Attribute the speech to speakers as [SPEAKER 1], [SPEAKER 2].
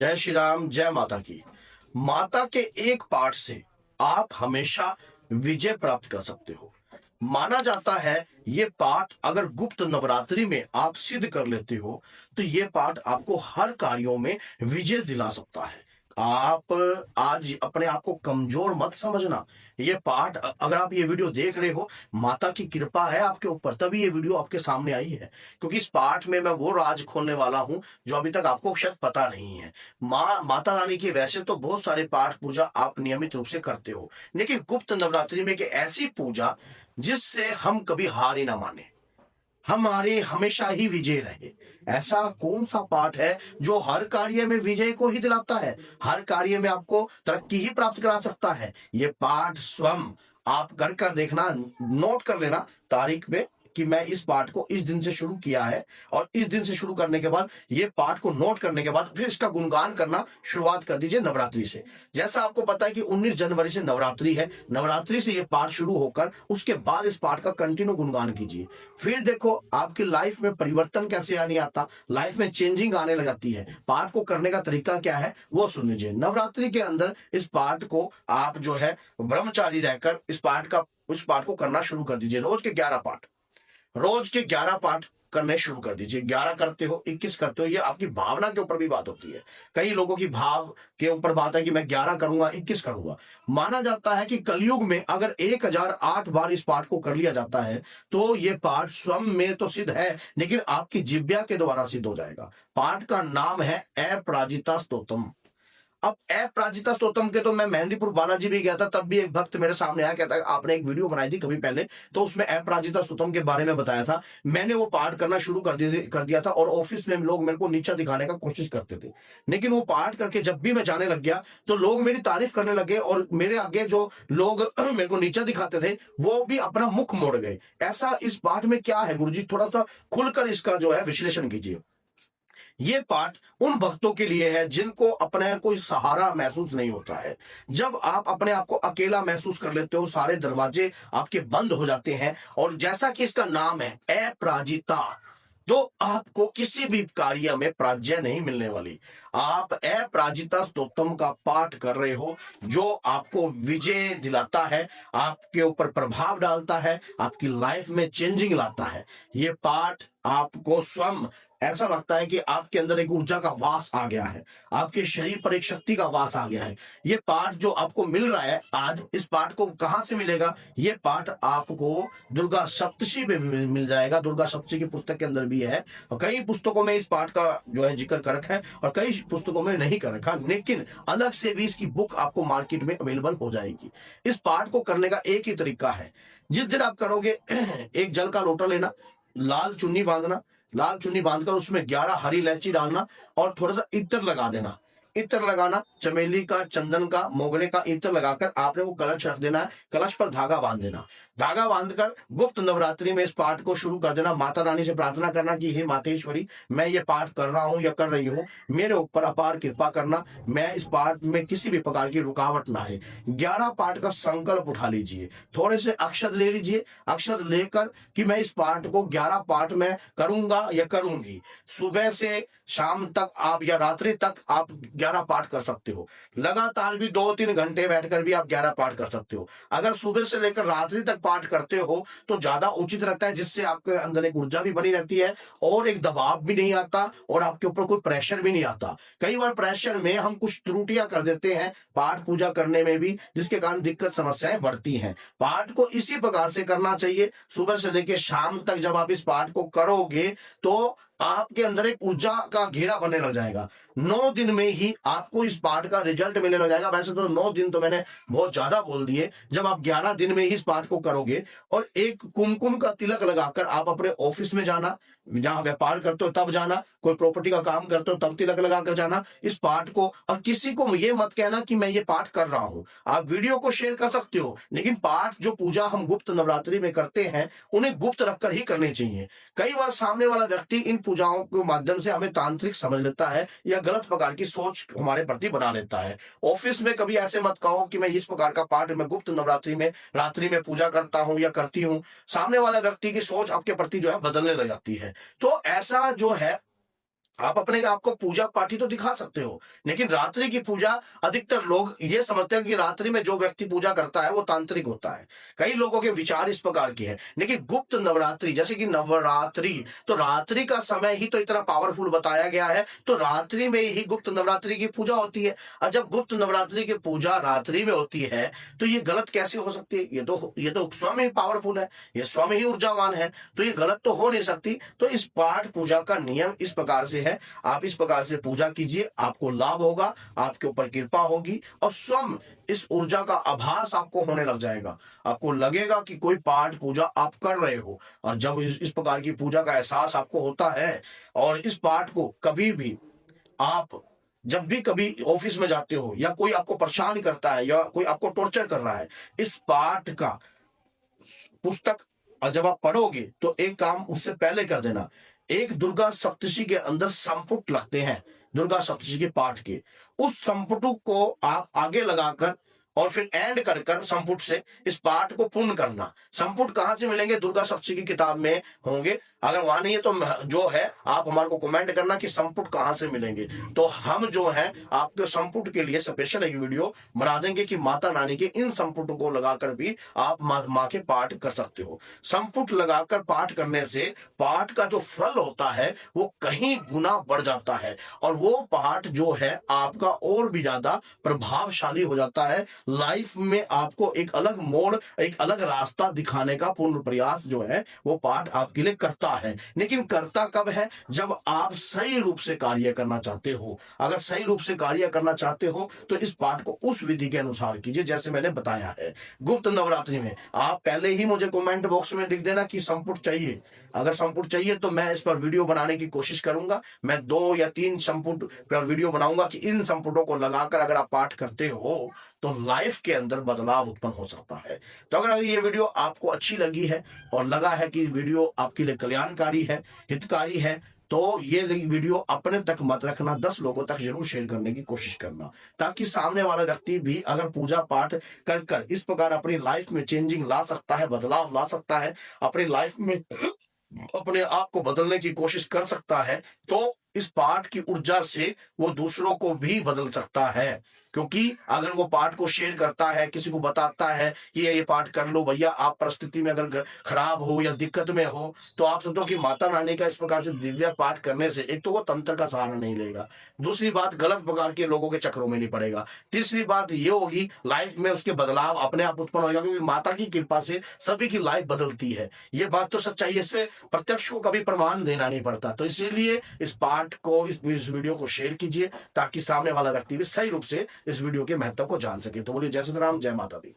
[SPEAKER 1] जय श्री राम, जय माता की। माता के एक पाठ से आप हमेशा विजय प्राप्त कर सकते हो। माना जाता है ये पाठ अगर गुप्त नवरात्रि में आप सिद्ध कर लेते हो तो ये पाठ आपको हर कार्यों में विजय दिला सकता है। आप आज अपने आप को कमजोर मत समझना। ये पाठ अगर आप ये वीडियो देख रहे हो, माता की कृपा है आपके ऊपर, तभी ये वीडियो आपके सामने आई है। क्योंकि इस पाठ में मैं वो राज खोलने वाला हूं जो अभी तक आपको शायद पता नहीं है। माता रानी की वैसे तो बहुत सारे पाठ पूजा आप नियमित रूप से करते हो, लेकिन गुप्त नवरात्रि में एक ऐसी पूजा जिससे हम कभी हार ही ना माने, हमारे हमेशा ही विजय रहे। ऐसा कौन सा पाठ है जो हर कार्य में विजय को ही दिलाता है, हर कार्य में आपको तरक्की ही प्राप्त करा सकता है? ये पाठ स्वयं आप कर देखना, नोट कर लेना तारीख में कि मैं इस पाठ को इस दिन से शुरू किया है, और इस दिन से शुरू करने के बाद ये पाठ को नोट करने के बाद फिर इसका गुणगान करना शुरुआत कर दीजिए नवरात्रि से। जैसा आपको पता है कि 19 जनवरी से नवरात्रि है, नवरात्रि से ये पाठ शुरू होकर उसके बाद इस पाठ का कंटिन्यू गुणगान कीजिए। फिर देखो आपकी लाइफ में परिवर्तन कैसे आने आता, लाइफ में चेंजिंग आने लग जाती है। पाठ को करने का तरीका क्या है वो सुन लीजिए। नवरात्रि के अंदर इस पाठ को आप जो है ब्रह्मचारी रहकर इस पाठ को करना शुरू कर दीजिए। रोज के 11 पाठ करने शुरू कर दीजिए। 11 करते हो, 21 करते हो, ये आपकी भावना के ऊपर भी बात होती है। कई लोगों की भाव के ऊपर बात है कि मैं 11 करूंगा, 21 करूंगा। माना जाता है कि कलयुग में अगर 1008 बार इस पाठ को कर लिया जाता है तो ये पाठ स्वयं में तो सिद्ध है, लेकिन आपकी जिब्या के द्वारा सिद्ध हो जाएगा। पाठ का नाम है अपराजिता स्तोत्रम। अब अपराजिता स्तोत्रम के तो मैं मेहंदीपुर बालाजी भी गया था, तब भी एक भक्त मेरे सामने आया, कहता है आपने एक वीडियो बनाई थी कभी पहले, तो उसमें अपराजिता स्तोत्रम के बारे में बताया था। मैंने वो पाठ करना शुरू कर दिया था, और ऑफिस में लोग मेरे को नीचा दिखाने का कोशिश करते थे। लेकिन वो पाठ करके जब भी मैं जाने लग गया तो लोग मेरी तारीफ करने लगे, और मेरे आगे जो लोग मेरे को नीचा दिखाते थे वो भी अपना मुख मोड़ गए। ऐसा इस पाठ में क्या है गुरुजी, थोड़ा सा खुलकर इसका जो है विश्लेषण कीजिए। ये पाठ उन भक्तों के लिए है जिनको अपने कोई सहारा महसूस नहीं होता है। जब आप अपने आप को अकेला महसूस कर लेते हो, सारे दरवाजे आपके बंद हो जाते हैं, और जैसा कि इसका नाम है अपराजिता, तो आपको किसी भी कार्य में पराजय नहीं मिलने वाली। आप अपराजिता स्तोत्रम का पाठ कर रहे हो जो आपको विजय दिलाता है, आपके ऊपर प्रभाव डालता है, आपकी लाइफ में चेंजिंग लाता है। ये पाठ आपको स्वयं ऐसा लगता है कि आपके अंदर एक ऊर्जा का वास आ गया है, आपके शरीर पर एक शक्ति का वास आ गया है। ये पाठ जो आपको मिल रहा है आज, इस पाठ को कहां से मिलेगा? ये पाठ आपको दुर्गा सप्तशती में मिल जाएगा। दुर्गा सप्तशती की पुस्तक के अंदर भी है, और कई पुस्तकों में इस पाठ का जो है जिक्र कर रखा है, और कई पुस्तकों में नहीं कर रखा, लेकिन अलग से भी इसकी बुक आपको मार्केट में अवेलेबल हो जाएगी। इस पाठ को करने का एक ही तरीका है। जिस दिन आप करोगे एक जल का लोटा लेना, लाल चुन्नी बांधना, लाल चुन्नी बांधकर उसमें 11 हरी इलायची डालना, और थोड़ा सा इत्र लगा देना। इत्र लगाना, चमेली का, चंदन का, मोगरे का इत्र लगाकर आपने वो कलश रख देना है। कलश पर धागा बांध देना। धागा बांधकर गुप्त नवरात्रि में इस पाठ को शुरू कर देना। माता रानी से प्रार्थना करना कि हे मातेश्वरी, मैं ये पाठ कर रहा हूं या कर रही हूं, मेरे ऊपर अपार कृपा करना, मैं इस पाठ में किसी भी प्रकार की रुकावट ना है। 11 पाठ का संकल्प उठा लीजिए, थोड़े से अक्षत ले लीजिए। अक्षत लेकर कि मैं इस पाठ को 11 पाठ में करूंगा या करूंगी। सुबह से शाम तक आप या रात्रि तक आप 11 पाठ कर सकते हो। लगातार भी 2-3 घंटे बैठकर भी आप 11 पाठ कर सकते हो। अगर सुबह से लेकर रात्रि तक पाठ करते हो तो ज्यादा उचित रहता है, जिससे आपके अंदर एक ऊर्जा भी बनी रहती है, और एक दबाव भी नहीं आता, और आपके ऊपर कोई प्रेशर भी नहीं आता। कई बार प्रेशर में हम कुछ त्रुटियां कर देते हैं पाठ पूजा करने में भी, जिसके कारण दिक्कत समस्याएं बढ़ती हैं। पाठ को इसी प्रकार से करना चाहिए। सुबह से लेकर शाम तक जब आप इस पाठ को करोगे तो आपके अंदर एक ऊर्जा का घेरा बनने लग जाएगा। 9 दिन में ही आपको इस पाठ का रिजल्ट मिलने लग जाएगा। वैसे तो 9 दिन तो मैंने बहुत ज्यादा बोल दिए। जब आप 11 दिन में ही इस पाठ को करोगे, और एक कुमकुम का तिलक लगाकर आप अपने ऑफिस में जाना, जहां व्यापार करते हो तब जाना, कोई प्रॉपर्टी का काम करते हो तब तिलक लगाकर जाना इस पाठ को। और किसी को ये मत कहना कि मैं ये पाठ कर रहा हूं। आप वीडियो को शेयर कर सकते हो, लेकिन पाठ जो पूजा हम गुप्त नवरात्रि में करते हैं उन्हें गुप्त रखकर ही करने चाहिए। कई बार सामने वाला व्यक्ति इन पूजाओं के माध्यम से हमें तांत्रिक समझ लेता है, या गलत प्रकार की सोच हमारे प्रति बना लेता है। ऑफिस में कभी ऐसे मत कहो कि मैं इस प्रकार का पाठ मैं गुप्त नवरात्रि में रात्रि में पूजा करता हूं या करती हूं। सामने वाला व्यक्ति की सोच आपके प्रति जो है बदलने लग जाती है। तो ऐसा जो है आप अपने आप को पूजा पाठी तो दिखा सकते हो, लेकिन रात्रि की पूजा अधिकतर लोग ये समझते हैं कि रात्रि में जो व्यक्ति पूजा करता है वो तांत्रिक होता है। कई लोगों के विचार इस प्रकार के हैं, लेकिन गुप्त नवरात्रि जैसे कि नवरात्रि, तो रात्रि का समय ही तो इतना पावरफुल बताया गया है, तो रात्रि में ही गुप्त नवरात्रि की पूजा होती है। और जब गुप्त नवरात्रि की पूजा रात्रि में होती है तो ये गलत कैसे हो सकती है? ये तो स्वयं ही पावरफुल है, ये स्वयं ही ऊर्जावान है, तो ये गलत तो हो नहीं सकती। तो इस पाठ पूजा का नियम इस प्रकार से है, आप इस प्रकार से पूजा कीजिए, आपको लाभ होगा, आपके ऊपर कृपा होगी और स्वयं इस ऊर्जा का आभास आपको होने लग जाएगा। आपको लगेगा कि कोई पाठ पूजा आप कर रहे हो, और जब इस प्रकार की पूजा का एहसास आपको होता है, और इस पाठ को कभी भी आप जब भी कभी ऑफिस में जाते हो या कोई आपको परेशान करता है या कोई आपको टॉर्चर कर रहा है, इस पाठ का पुस्तक और जब आप पढ़ोगे तो एक काम उससे पहले कर देना। एक दुर्गा सप्तशी के अंदर संपुट लगते हैं, दुर्गा सप्तशी के पाठ के, उस संपुटों को आप आगे लगाकर और फिर एंड कर कर संपुट से इस पाठ को पूर्ण करना। संपुट कहां से मिलेंगे? दुर्गा सप्तशी की किताब में होंगे। अगर वहां नहीं है तो जो है आप हमारे को कमेंट करना कि संपुट कहां से मिलेंगे, तो हम जो है आपके संपुट के लिए स्पेशल एक वीडियो बना देंगे कि माता रानी के इन संपुटों को लगाकर भी आप माँ के पाठ कर सकते हो। संपुट लगाकर पाठ करने से पाठ का जो फल होता है वो कहीं गुना बढ़ जाता है, और वो पाठ जो है आपका और भी ज्यादा प्रभावशाली हो जाता है। लाइफ में आपको एक अलग मोड़, एक अलग रास्ता दिखाने का पूर्ण प्रयास जो है वो पाठ आपके लिए करता है। लेकिन करता कब है? जब आप सही रूप से कार्य करना चाहते हो। अगर सही रूप से कार्य करना चाहते हो तो इस पाठ को उस विधि के अनुसार कीजिए जैसे मैंने बताया है। गुप्त नवरात्रि में आप पहले ही मुझे कमेंट बॉक्स में लिख देना कि संपुट चाहिए। अगर संपुट चाहिए तो मैं इस पर वीडियो बनाने की कोशिश करूंगा। मैं 2 या 3 संपुट पर वीडियो बनाऊंगा कि इन संपुटों को लगाकर अगर आप पाठ करते हो तो लाइफ के अंदर बदलाव उत्पन्न हो सकता है। तो अगर ये वीडियो आपको अच्छी लगी है और लगा है कि वीडियो आपके लिए कल्याणकारी है, हितकारी है, तो ये वीडियो अपने तक मत रखना, 10 लोगों तक जरूर शेयर करने की कोशिश करना, ताकि सामने वाला व्यक्ति भी अगर पूजा पाठ कर कर इस प्रकार अपनी लाइफ में चेंजिंग ला सकता है, बदलाव ला सकता है, अपनी लाइफ में अपने आप को बदलने की कोशिश कर सकता है, तो इस पाठ की ऊर्जा से वो दूसरों को भी बदल सकता है। क्योंकि अगर वो पाठ को शेयर करता है, किसी को बताता है कि ये पाठ कर लो भैया, आप परिस्थिति में अगर खराब हो या दिक्कत में हो, तो आप सोचो कि माता रानी का इस प्रकार से दिव्य पाठ करने से एक तो वो तंत्र का सहारा नहीं लेगा, दूसरी बात गलत प्रकार के लोगों के चक्रों में नहीं पड़ेगा, तीसरी बात ये होगी लाइफ में उसके बदलाव अपने आप उत्पन्न होगा, क्योंकि माता की कृपा से सभी की लाइफ बदलती है। ये बात तो सच्चाई है, इससे प्रत्यक्ष को कभी प्रमाण देना नहीं पड़ता। तो इसीलिए इस पाठ को, इस वीडियो को शेयर कीजिए ताकि सामने वाला व्यक्ति भी सही रूप से इस वीडियो के महत्व को जान सके। तो बोलिए जय श्री राम, जय माता दी।